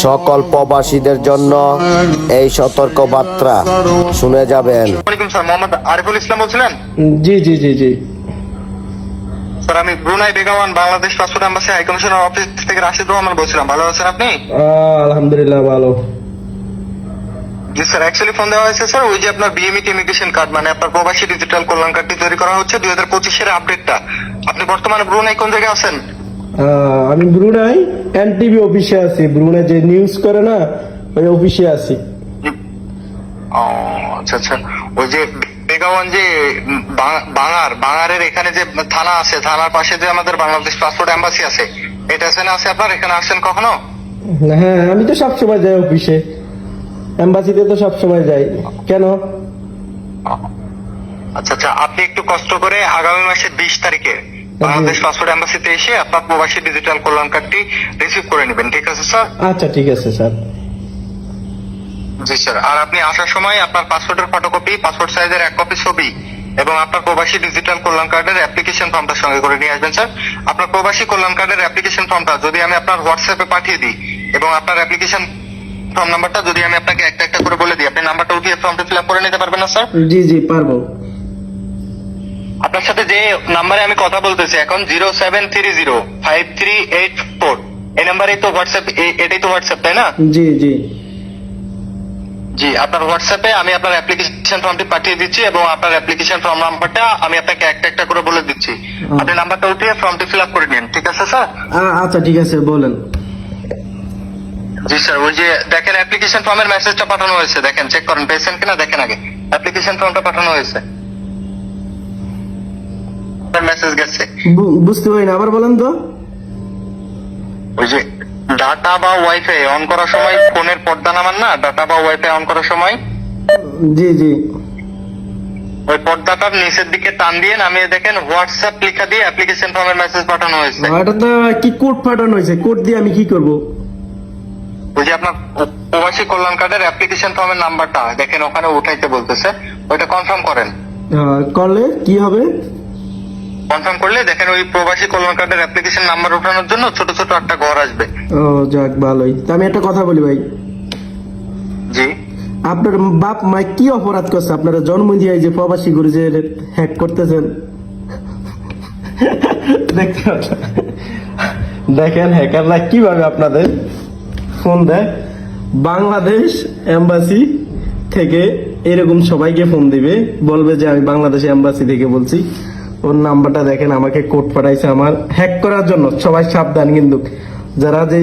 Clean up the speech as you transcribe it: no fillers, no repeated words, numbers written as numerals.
সকল প্রবাসীদের জন্য এই সতর্ক বার্তা শুনে যাবেন। ওয়ালাইকুম স্যার, মোহাম্মদ আরিফুল ইসলাম বলছিলেন? জি জি জি জি স্যার আমি Brunei Begawan Bangladesh passport embassy high commissioner office থেকে রাশিদ রহমান বলছিলাম। ভালো আছেন আপনি? আলহামদুলিল্লাহ ভালো। জি স্যার, অ্যাকচুয়ালি ফোন দেওয়া হয়েছে স্যার, ওই যে আপনার বিএমইটি ইমিগ্রেশন কার্ড মানে আপনার প্রবাসী ডিজিটাল কল্যাণ কার্ডটি তৈরি করা হচ্ছে 2025-এর আপডেটটা। আপনি বর্তমানে ব্রুনাই কোন জায়গায় আছেন? আমি ব্রুনাই এনটিভি অফিসে আছি। ব্রুনাই যে নিউজ করে না, ওই অফিসে আছি। ও আচ্ছা আচ্ছা, ওই যে বেগাওয়ান যে বাঙারের এখানে যে থানা আছে, থানার পাশে যে আমাদের বাংলাদেশ পাসপোর্ট এম্বাসি আছে, এটা আছে আপনার এখানে আসছেন কখনো? হ্যাঁ, আমি তো সবসময় যাই অফিসে, এম্বাসিতে তো সবসময় যাই। কেন? আচ্ছা আচ্ছা, আপনি একটু কষ্ট করে আগামী মাসের 20 তারিখে বাংলাদেশ পাসপোর্ট এম্বাসিতে এসে আপনার প্রবাসী ডিজিটাল কল্যাণ কার্ডটি রিসিভ করে নেবেন, ঠিক আছে স্যার? আচ্ছা ঠিক আছে স্যার। জি স্যার, আর আপনি আসার সময় আপনার পাসপোর্টের ফটোকপি, পাসপোর্ট সাইজের 1 কপি ছবি এবং আপনার প্রবাসী ডিজিটাল কল্যাণ কার্ডের অ্যাপ্লিকেশন ফর্মটা সঙ্গে করে নিয়ে আসবেন স্যার। আপনার প্রবাসী কল্যাণ কার্ডের অ্যাপ্লিকেশন ফর্মটা যদি আমি আপনার হোয়াটসঅ্যাপে পাঠিয়ে দিই এবং আপনার অ্যাপ্লিকেশন ফর্ম নাম্বারটা যদি আমি আপনাকে একটা একটা করে বলে দিই, আপনি নাম্বারটা উঠিয়ে ফর্মটা ফিল আপ করে নিতে পারবেন না স্যার? জি জি পারবো। আপনার সাথে যে নাম্বারে আমি কথা বলতেছি এখন 07305384, এই নাম্বারেই তো হোয়াটসঅ্যাপ, এটাই তো হোয়াটসঅ্যাপ তাই না? জি জি জি, আপনার হোয়াটসঅ্যাপে আমি আপনার অ্যাপ্লিকেশন ফর্মটি পাঠিয়ে দিচ্ছি এবং আপনার অ্যাপ্লিকেশন ফর্ম নাম্বারটা আমি আপনাকে একটা একটা করে বলে দিচ্ছি। আপনি নাম্বারটা উঠিয়ে ফর্মটি ফিল আপ করে নিন, ঠিক আছে স্যার? আচ্ছা ঠিক আছে, বলেন। জি স্যার, ওই যে দেখেন অ্যাপ্লিকেশন ফর্মের মেসেজটা পাঠানো হয়েছে, দেখেন চেক করেন পেয়েছেন কিনা, দেখেন আগে অ্যাপ্লিকেশন ফর্মটা পাঠানো হয়েছে, মেসেজ গেছে। বুঝতে পারি না, আবার বলেন তো। ওই যে ডাটা বা ওয়াইফাই অন করার সময় ফোনের পর্দা নামান না, ডাটা বা ওয়াইফাই অন করার সময় জি জি ওই পর্দাটার নিচের দিকে টান দিয়ে নামিয়ে দেখেন হোয়াটসঅ্যাপ লেখা দিয়ে অ্যাপ্লিকেশন ফর্মের মেসেজ পাঠানো হয়েছে। এটা তো কি কোড পাঠানো হয়েছে? কোড দিয়ে আমি কি করব? ওই যে আপনার প্রবাসী কল্যাণ কার্ডের অ্যাপ্লিকেশন ফর্মের নাম্বারটা দেখেন ওখানে উঠাইতে বলতেছে, ওইটা কনফার্ম করেন। করলে কি হবে? কনফার্ম করলে দেখেন ওই প্রবাসী কল্যাণ কার্ডের অ্যাপ্লিকেশন নাম্বার ওঠানোর জন্য ছোট ছোট একটা ঘর আসবে। ও যাক, ভালোই। তা আমি একটা কথা বলি ভাই, জি, আপনার বাপ মা কি অপরাধ করছে? আপনারা জন্ম দিয়ে যে প্রবাসী করে যে হ্যাক করতেছেন, দেখতে পাচ্ছেন? দেখেন হ্যাকাররা কিভাবে আপনাদের ফোন দেয়। বাংলাদেশ এম্বাসি থেকে এরকম সবাইকে ফোন দিবে, বলবে যে আমি বাংলাদেশ এম্বাসি থেকে বলছি। ওর নাম্বারটা দেখেন, আমাকে কোড পাঠাইছে আমার হ্যাক করার জন্য। সবাই সাবধান কিন্তু, যারা যে